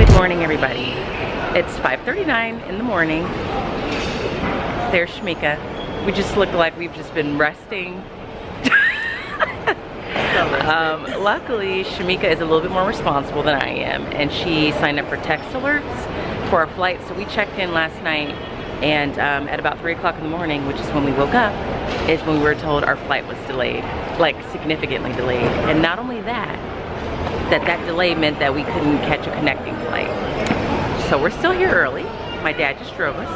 Good morning, everybody. It's 5:39 in the morning. There's Shamika. We just look like we've just been resting. Luckily, Shamika is a little bit more responsible than I am, and she signed up for text alerts for our flight. So we checked in last night, and at about 3 o'clock in the morning, which is when we woke up, is when we were told our flight was delayed, like significantly delayed. And not only that, that delay meant that we couldn't catch a connecting flight. So we're still here early. My dad just drove us,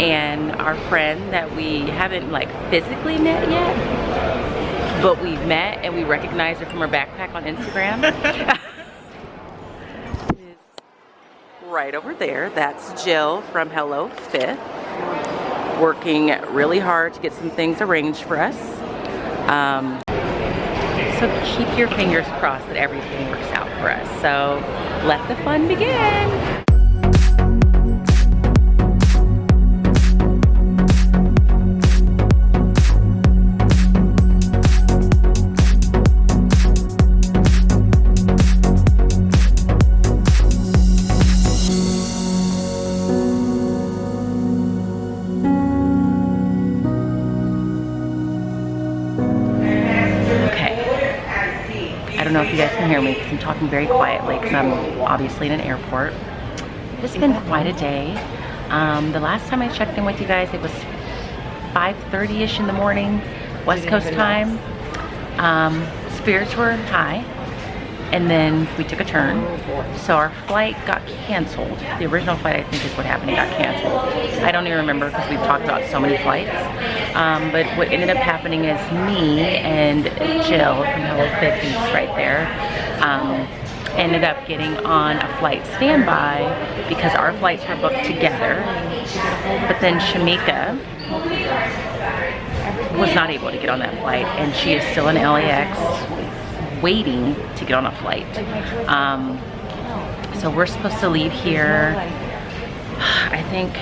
and our friend that we haven't like physically met yet, but we've met and we recognize her from her backpack on Instagram. Is right over there. That's Jill from Hello Fifth, working really hard to get some things arranged for us. So keep your fingers crossed that everything works out for us. So let the fun begin. I don't know if you guys can hear me because I'm talking very quietly because I'm obviously in an airport. It's been quite a day. The last time I checked in with you guys, it was 5:30ish in the morning, West Coast time. Spirits were high, and then we took a turn. So our flight got canceled. The original flight, I think, is what happened. It got canceled. I don't even remember because we've talked about so many flights. But what ended up happening is me and Jill from Hello Fifth, who's right there, ended up getting on a flight standby because our flights were booked together. But then Shamika was not able to get on that flight, and she is still in LAX waiting to get on a flight. So we're supposed to leave here, I think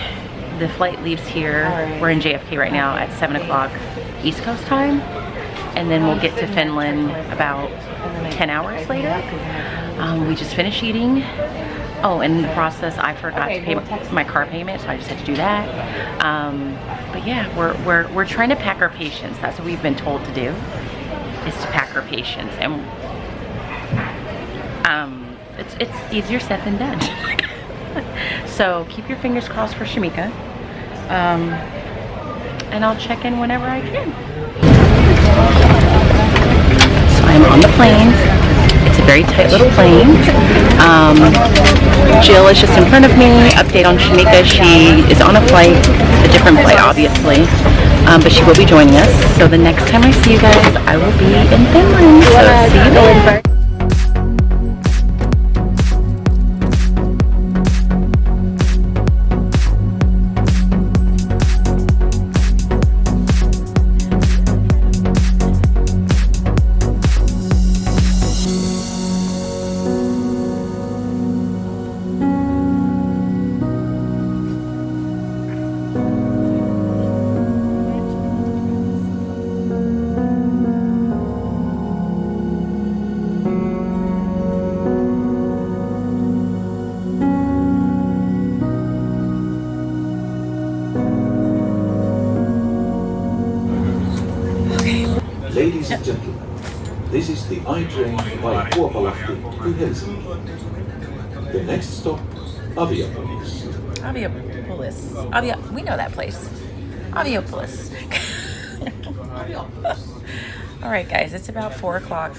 the flight leaves here, we're in JFK right now, at 7 o'clock East Coast time, and then we'll get to Finland about 10 hours later. We just finished eating. Oh, and in the process, I forgot to pay my car payment, so I just had to do that. But yeah, we're trying to pack our patience. That's what we've been told to do, is to pack our patience, and it's easier said than done. So keep your fingers crossed for Shamika, and I'll check in whenever I can. So I'm on the plane. It's a very tight little plane. Jill is just in front of me. Update on Shamika: she is on a flight, a different flight obviously, but she will be joining us. So the next time I see you guys, I will be in Finland. So see you then. Ladies and gentlemen, this is the I train by Kuopalahti to Helsinki. The next stop, Aviapolis. We know that place. Aviapolis. Alright guys, it's about 4 o'clock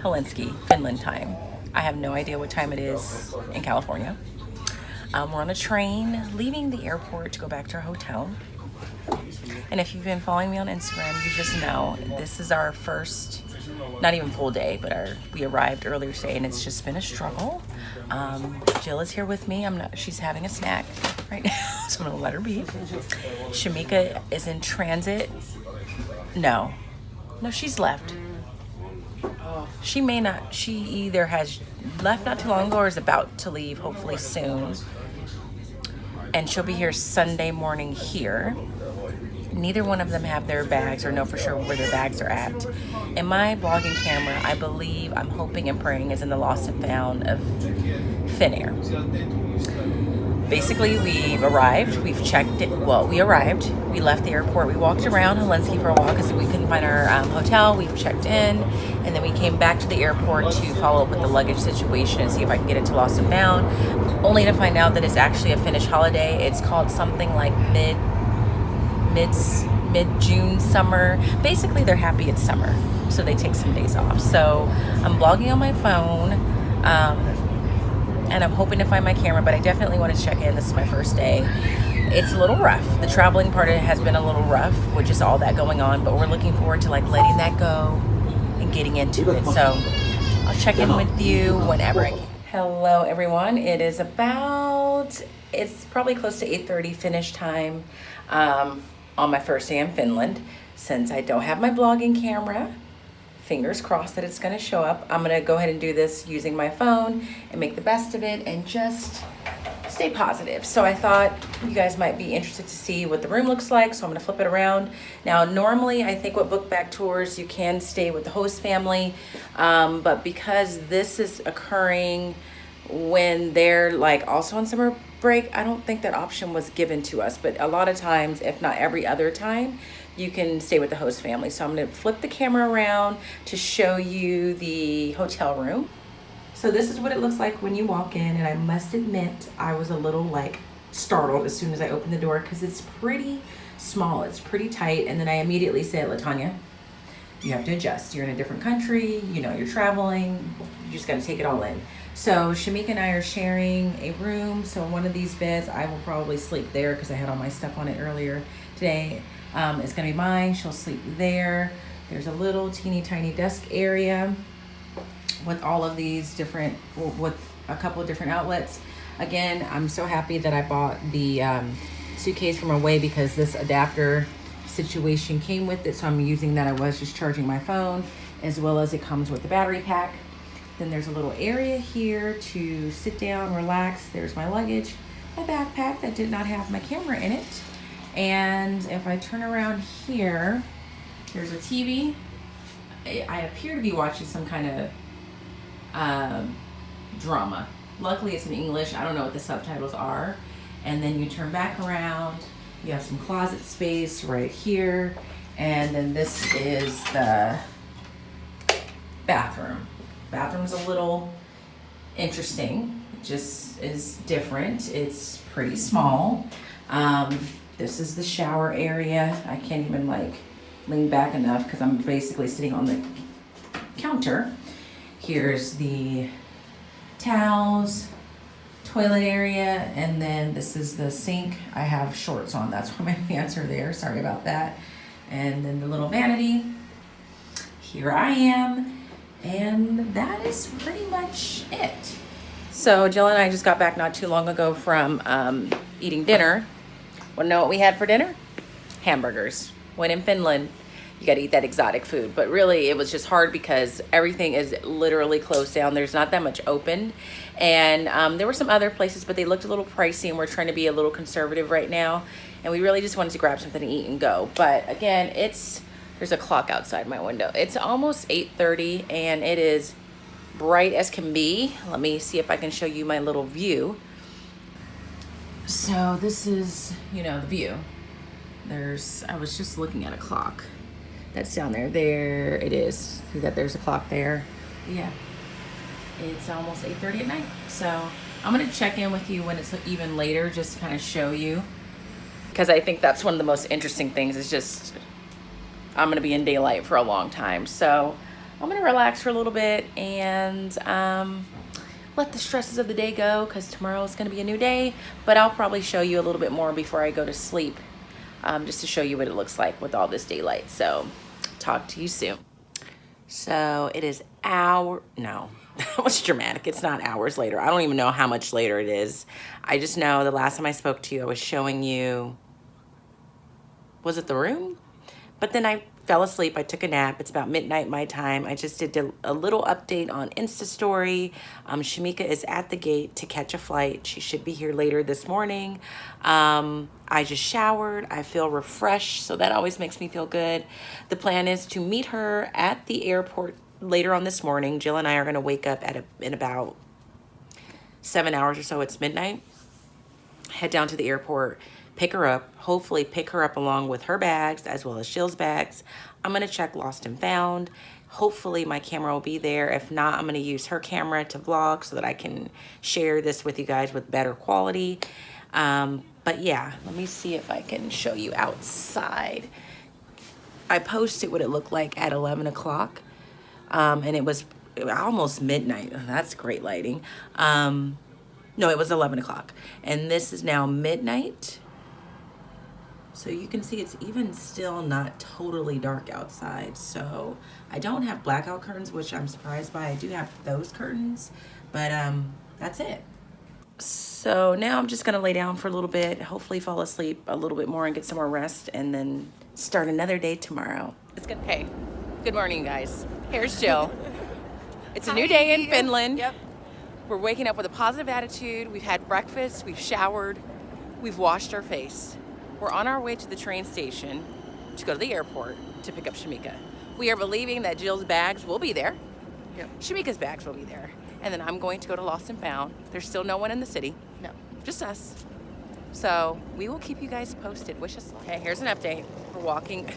Helsinki, Finland time. I have no idea what time it is in California. We're on a train leaving the airport to go back to our hotel. And if you've been following me on Instagram, you just know this is our first, not even full day, but we arrived earlier today, and it's just been a struggle. Jill is here with me. She's having a snack right now, so I'm gonna let her be. Shamika is in transit. No, she's left. She may not. She either has left not too long ago or is about to leave, hopefully soon. And she'll be here Sunday morning here. Neither one of them have their bags or know for sure where their bags are at. And my vlogging camera, I believe, I'm hoping and praying, is in the lost and found of Finnair. Basically, we've arrived, we've checked it, well, we arrived, we left the airport, we walked around Helsinki for a while because we couldn't find our hotel, we've checked in, and then we came back to the airport to follow up with the luggage situation and see if I can get it to lost and found, only to find out that it's actually a Finnish holiday. It's called something like mid-June summer. Basically, they're happy it's summer, so they take some days off. So I'm vlogging on my phone, and I'm hoping to find my camera, but I definitely want to check in. This is my first day. It's a little rough. The traveling part of it has been a little rough with just all that going on, but we're looking forward to like letting that go and getting into it. So I'll check in with you whenever I can. Hello everyone. It is it's probably close to 8:30 Finnish time on my first day in Finland. Since I don't have my vlogging camera, fingers crossed that it's gonna show up. I'm gonna go ahead and do this using my phone and make the best of it and just stay positive. So I thought you guys might be interested to see what the room looks like, so I'm gonna flip it around. Now, normally I think with Bookbag Tours, you can stay with the host family, but because this is occurring when they're like also on summer break, I don't think that option was given to us, but a lot of times, if not every other time, you can stay with the host family. So I'm gonna flip the camera around to show you the hotel room. So this is what it looks like when you walk in, and I must admit, I was a little like startled as soon as I opened the door because it's pretty small, it's pretty tight, and then I immediately said, LaTanya, you have to adjust. You're in a different country, you know, you're traveling, you just gotta take it all in. So Shamika and I are sharing a room. So one of these beds, I will probably sleep there because I had all my stuff on it earlier today. It's gonna be mine, she'll sleep there. There's a little teeny tiny desk area with all of these different, with a couple of different outlets. Again, I'm so happy that I bought the suitcase from Away because this adapter situation came with it. So I'm using that. I was just charging my phone, as well as it comes with the battery pack. Then there's a little area here to sit down, relax. There's my luggage, my backpack that did not have my camera in it. And if I turn around here, there's a TV. I appear to be watching some kind of drama. Luckily it's in English. I don't know what the subtitles are. And then you turn back around, you have some closet space right here. And then this is the bathroom. Bathroom's a little interesting. It just is different. It's pretty small. This is the shower area. I can't even like lean back enough because I'm basically sitting on the counter. Here's the towels, toilet area, and then this is the sink. I have shorts on, that's why my pants are there. Sorry about that. And then the little vanity. Here I am. And that is pretty much it. So Jill and I just got back not too long ago from eating dinner. Want to know what we had for dinner? Hamburgers. When in Finland, you got to eat that exotic food. But really, it was just hard because everything is literally closed down. There's not that much open. And there were some other places, but they looked a little pricey, and we're trying to be a little conservative right now. And we really just wanted to grab something to eat and go. But again, there's a clock outside my window. It's almost 8:30 and it is bright as can be. Let me see if I can show you my little view. So this is, you know, the view. I was just looking at a clock that's down there. There it is. See that there's a clock there? Yeah. It's almost 8:30 at night. So I'm gonna check in with you when it's even later, just to kind of show you. Because I think that's one of the most interesting things is just, I'm gonna be in daylight for a long time. So I'm gonna relax for a little bit and let the stresses of the day go, because tomorrow is gonna be a new day. But I'll probably show you a little bit more before I go to sleep, just to show you what it looks like with all this daylight. So talk to you soon. So it is no, that was dramatic. It's not hours later. I don't even know how much later it is. I just know the last time I spoke to you, I was showing you, was it the room? But then I fell asleep. I took a nap. It's about midnight my time. I just did a little update on Insta story. Shamika is at the gate to catch a flight. She should be here later this morning. I just showered. I feel refreshed, so that always makes me feel good. The plan is to meet her at the airport later on this morning. Jill and I are going to wake up in about 7 hours or so. It's midnight. Head down to the airport, pick her up, hopefully pick her up along with her bags as well as Jill's bags. I'm going to check Lost and Found. Hopefully my camera will be there. If not, I'm going to use her camera to vlog so that I can share this with you guys with better quality. But yeah, let me see if I can show you outside. I posted what it looked like at 11 o'clock. And it was almost midnight. Oh, that's great lighting. No, it was 11 o'clock. And this is now midnight. So you can see it's even still not totally dark outside. So I don't have blackout curtains, which I'm surprised by. I do have those curtains, but that's it. So now I'm just gonna lay down for a little bit, hopefully fall asleep a little bit more and get some more rest, and then start another day tomorrow. It's good. Hey, good morning, guys. Here's Jill. It's a new day in Finland. Yep. We're waking up with a positive attitude. We've had breakfast, we've showered, we've washed our face. We're on our way to the train station to go to the airport to pick up Shamika. We are believing that Jill's bags will be there. Yep. Shamika's bags will be there. And then I'm going to go to Lost and Found. There's still no one in the city. No. Just us. So we will keep you guys posted. Wish us luck. Okay, here's an update. We're walking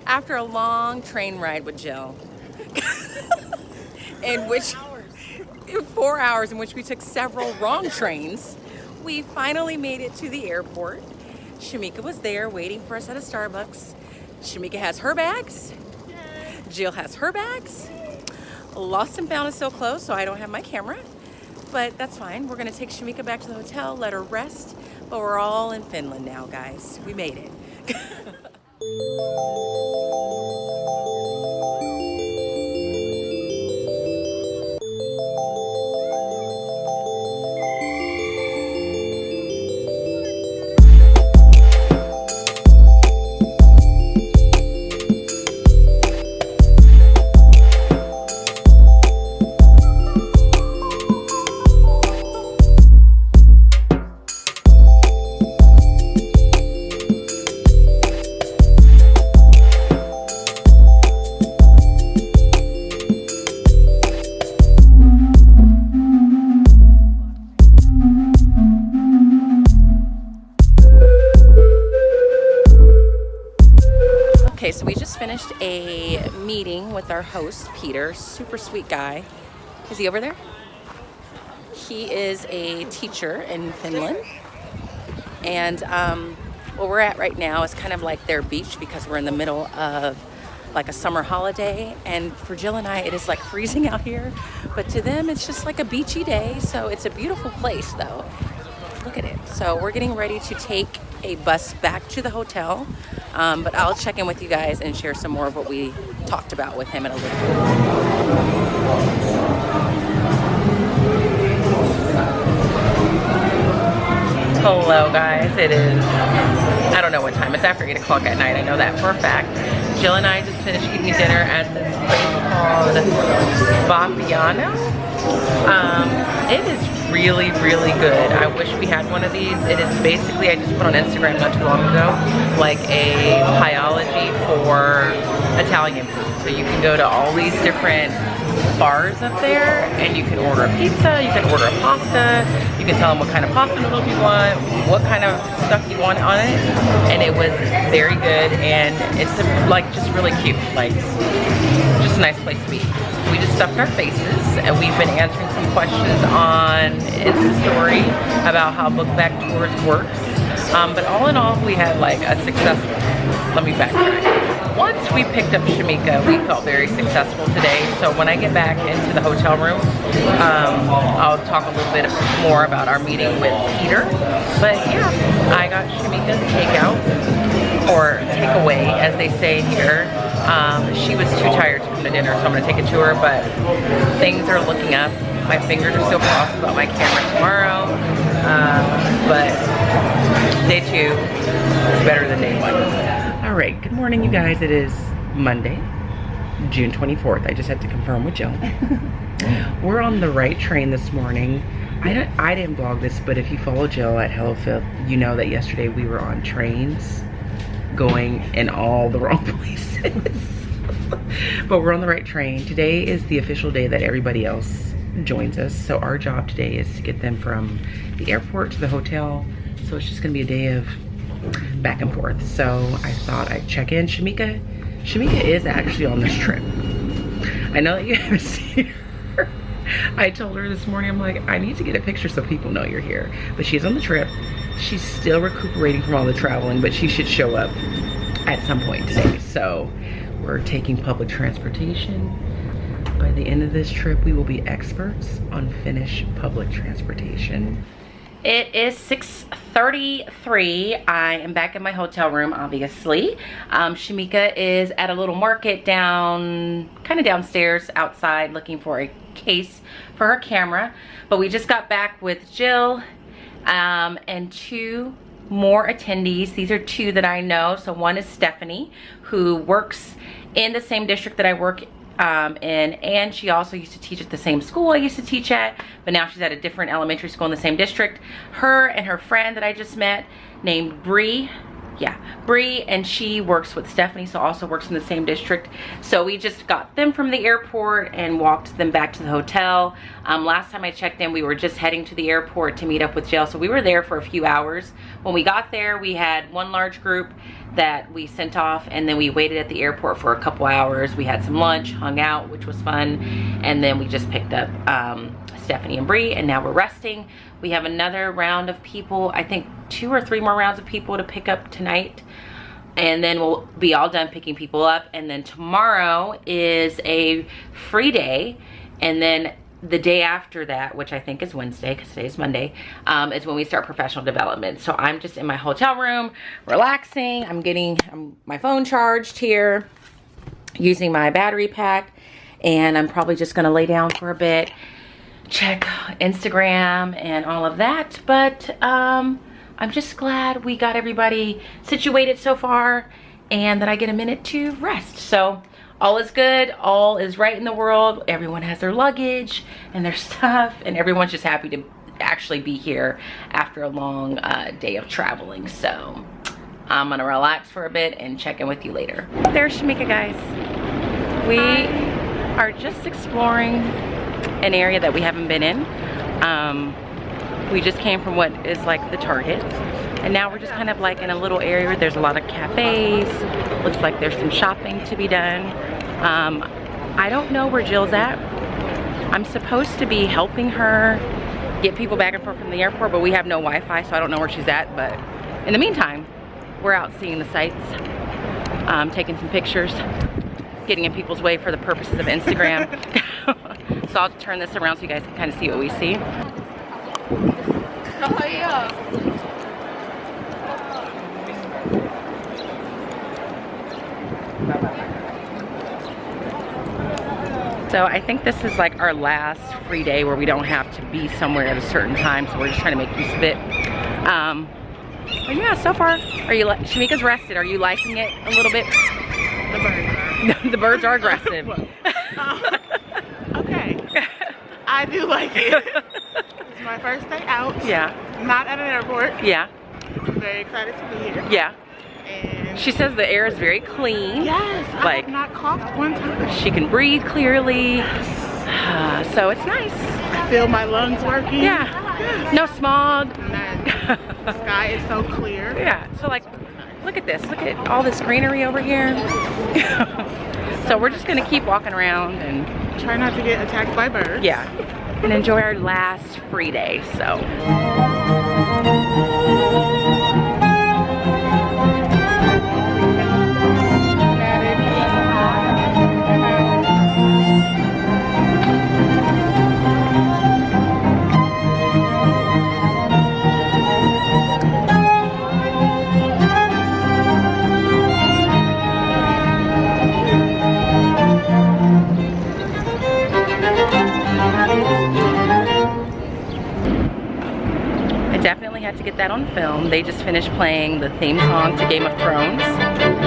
after a long train ride with Jill. in which 4 hours in which we took several wrong trains. We finally made it to the airport. Shamika was there waiting for us at a Starbucks. Shamika has her bags. Jill has her bags. Lost and Found is still closed, so I don't have my camera. But that's fine. We're gonna take Shamika back to the hotel, let her rest. But we're all in Finland now, guys. We made it. Okay, so we just finished a meeting with our host, Peter. Super sweet guy. Is he over there? He is a teacher in Finland. And where we're at right now is kind of like their beach because we're in the middle of like a summer holiday. And for Jill and I, it is like freezing out here. But to them, it's just like a beachy day. So it's a beautiful place though. Look at it. So we're getting ready to take a bus back to the hotel. But I'll check in with you guys and share some more of what we talked about with him in a little bit. Hello guys, it is, I don't know what time, it's after 8 o'clock at night, I know that for a fact. Jill and I just finished eating dinner at this place called Vapiano. It is really, really good. I wish we had one of these. It is basically, I just put on Instagram not too long ago, like a pieology for Italian food. So you can go to all these different bars up there and you can order a pizza, you can order a pasta, you can tell them what kind of pasta noodles you want, what kind of stuff you want on it, and it was very good, and it's like just really cute, like just a nice place to be. We just stuffed our faces and we've been answering some questions on Insta story about how Bookbag Tours works, but all in all we had like a successful, let me backtrack. Once we picked up Shamika, we felt very successful today. So when I get back into the hotel room, I'll talk a little bit more about our meeting with Peter. But yeah, I got Shamika's takeout, or takeaway as they say here. She was too tired to come to dinner, so I'm gonna take it to her, but things are looking up. My fingers are still crossed about my camera tomorrow, but day 2 is better than day 1. All Alright, good morning you guys. It is Monday, June 24th. I just had to confirm with Jill. We're on the right train this morning. I didn't vlog this, but if you follow Jill at Hello Fifth, you know that yesterday we were on trains going in all the wrong places. But we're on the right train. Today is the official day that everybody else joins us. So our job today is to get them from the airport to the hotel. So it's just gonna be a day of back and forth. So I thought I'd check in. Shamika is actually on this trip. I know that you haven't seen her. I told her this morning, I'm like, I need to get a picture so people know you're here. But she's on the trip. She's still recuperating from all the traveling, but she should show up at some point today. So we're taking public transportation. By the end of this trip, we will be experts on Finnish public transportation. It is 6:33. I am back in my hotel room, obviously. Shamika is at a little market kind of downstairs outside, looking for a case for her camera. But we just got back with Jill and two more attendees. These are two that I know. So one is Stephanie, who works in the same district that I work in, and she also used to teach at the same school I used to teach at, but now she's at a different elementary school in the same district. Her and her friend that I just met named Bree, and she works with Stephanie, so also works in the same district. So we just got them from the airport and walked them back to the hotel. Last time I checked in, we were just heading to the airport to meet up with Jill, so we were there for a few hours. When we got there, we had one large group that we sent off, and then we waited at the airport for a couple hours. We had some lunch, hung out, which was fun, and then we just picked up Stephanie and Bree, and now we're resting. We have another round of people, I think 2 or 3 more rounds of people to pick up tonight, and then we'll be all done picking people up. And then tomorrow is a free day, and then the day after that, which I think is Wednesday because today's Monday, is when we start professional development. So I'm just in my hotel room relaxing. I'm getting my phone charged here using my battery pack, and I'm probably just gonna lay down for a bit, check Instagram and all of that. But I'm just glad we got everybody situated so far and that I get a minute to rest. So all is good, all is right in the world. Everyone has their luggage and their stuff, and everyone's just happy to actually be here after a long day of traveling. So I'm gonna relax for a bit and check in with you later. There's Shamika, guys. We are just exploring an area that we haven't been in. We just came from what is like the Target, and now we're just kind of like in a little area where there's a lot of cafes. Looks like there's some shopping to be done. I don't know where Jill's at. I'm supposed to be helping her get people back and forth from the airport, but we have no Wi-Fi, so I don't know where she's at. But in the meantime, we're out seeing the sights, taking some pictures, getting in people's way for the purposes of Instagram. So I'll turn this around so you guys can kind of see what we see. Oh yeah. So I think this is like our last free day where we don't have to be somewhere at a certain time, so we're just trying to make use of it. But yeah, so far, Shamika's rested. Are you liking it a little bit? The birds are. The birds are aggressive. Okay. I do like it. It's my first day out. Yeah. Not at an airport. Yeah. I'm very excited to be here. Yeah. And She says the air is very clean. yes, I have not coughed one time. She can breathe clearly. So it's nice. I feel my lungs working. Yeah. Yes. No smog. And then the sky is so clear. Yeah. So like, look at this. Look at all this greenery over here. So we're just gonna keep walking around and Try not to get attacked by birds. yeah, and enjoy our last free day. So. I definitely had to get that on film. They just finished playing the theme song to Game of Thrones.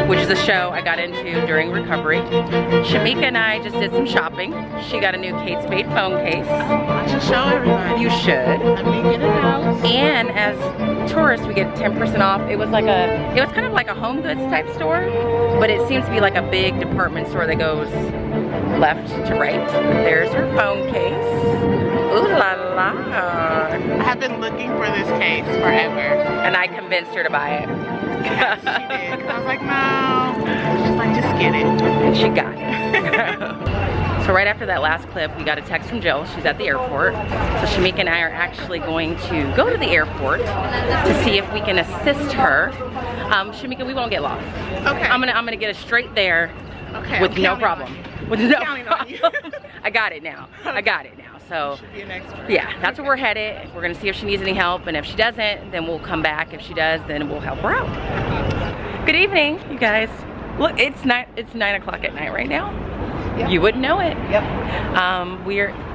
which is a show I got into during recovery. Shamika and I just did some shopping. She got a new Kate Spade phone case. I should show everybody. You should. I'm making a house. And as tourists, we get 10% off. It was kind of like a home goods type store, but it seems to be like a big department store that goes left to right. There's her phone case. Ooh la la. I have been looking for this case forever. And I convinced her to buy it. Yeah, she did. 'Cause I was like, no. She's like, just get it. And she got it. So right after that last clip, we got a text from Jill. She's at the airport. So Shamika and I are actually going to go to the airport to see if we can assist her. Shamika, we won't get lost. Okay. I'm gonna get us straight there. Okay. With no problem. With no problem. I got it now. I got it now. So Should be an expert. yeah, that's where we're headed. We're gonna see if she needs any help, and if she doesn't, then we'll come back. If she does, then we'll help her out. Good evening, you guys. Look, it's 9 o'clock at night right now. Yep. You wouldn't know it. Yep.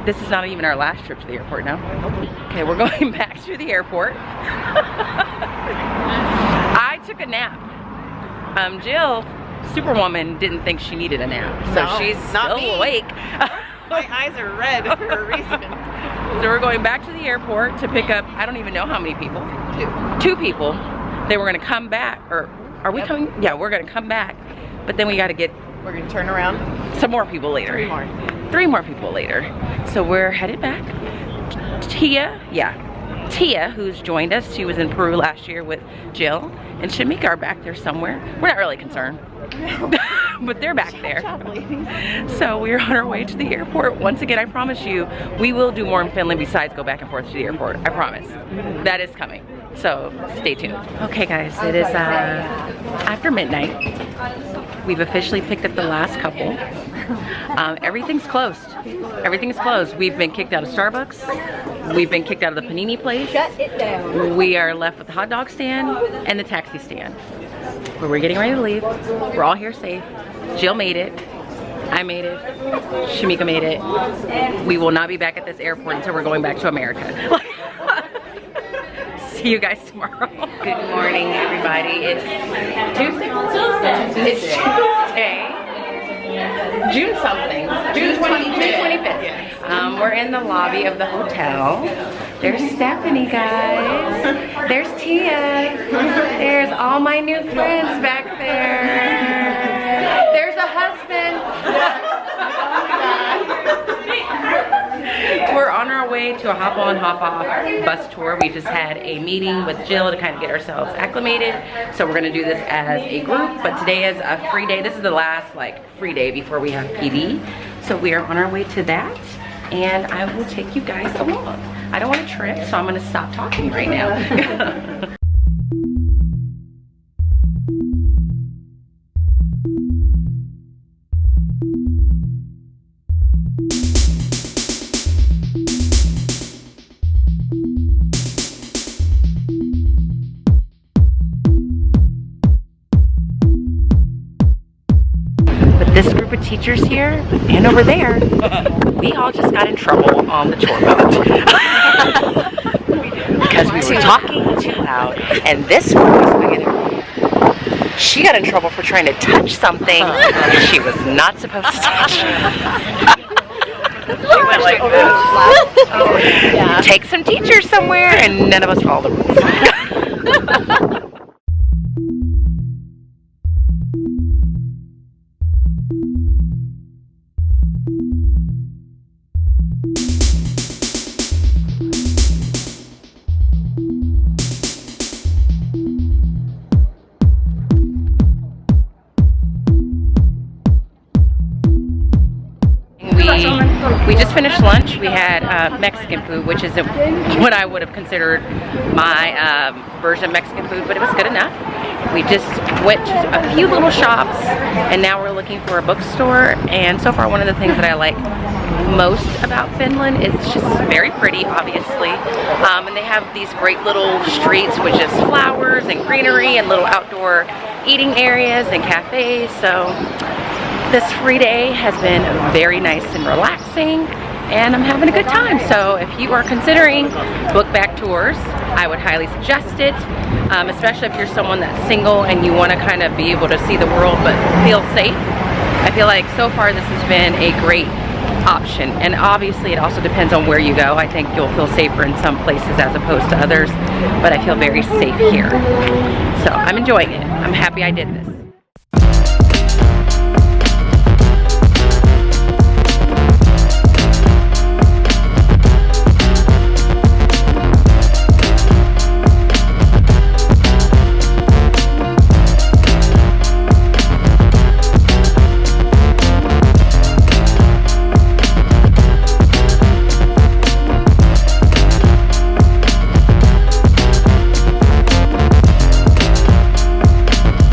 This is not even our last trip to the airport now. Okay, we're going back to the airport. I took a nap. Jill, Superwoman, didn't think she needed a nap, so No, she's not still me. awake. My eyes are red for a reason. So we're going back to the airport to pick up, I don't even know how many people. Two people. Then we're gonna come back, or are we coming? Yeah, we're gonna come back, but then we gotta get We're gonna turn around. some more people later. Three more people later. So we're headed back. Tia, who's joined us, she was in Peru last year with Jill, and Shamika are back there somewhere. We're not really concerned. But they're back there. So we're on our way to the airport. Once again, I promise you, we will do more in Finland besides go back and forth to the airport. I promise. That is coming. So stay tuned. Okay guys, it is after midnight. We've officially picked up the last couple. Everything's closed. Everything is closed. We've been kicked out of Starbucks. We've been kicked out of the panini place. Shut it down. We are left with the hot dog stand and the taxi stand. But we're getting ready to leave. We're all here safe. Jill made it. I made it. Shamika made it. We will not be back at this airport until we're going back to America. See you guys tomorrow. Good morning, everybody. It's Tuesday. It's Tuesday. June something. June 25th. We're in the lobby of the hotel. There's Stephanie, guys. There's Tia. There's all my new friends back there. There's a husband. We're on our way to a hop on, hop off bus tour. We just had a meeting with Jill to kind of get ourselves acclimated. So we're gonna do this as a group, but today is a free day. This is the last free day before we have PD. So we are on our way to that, and I will take you guys along. I don't want to trip, so I'm gonna stop talking right now. This group of teachers here and over there, we all just got in trouble on the tour boat. Because we were talking too loud, and this one, she got in trouble for trying to touch something she was not supposed to touch. She went like this. Oh, yeah. Take some teachers somewhere, and none of us follow the rules. We just finished lunch. We had Mexican food, which isn't what I would have considered my version of Mexican food, but it was good enough. We just went to a few little shops, and now we're looking for a bookstore. And so far, one of the things that I like most about Finland is it's just very pretty, obviously. And they have these great little streets with just flowers and greenery and little outdoor eating areas and cafes. So this free day has been very nice and relaxing, and I'm having a good time. So if you are considering Bookbag Tours, I would highly suggest it, especially if you're someone that's single and you want to kind of be able to see the world but feel safe. I feel like so far this has been a great option, and obviously it also depends on where you go. I think you'll feel safer in some places as opposed to others, but I feel very safe here. So I'm enjoying it. I'm happy I did this.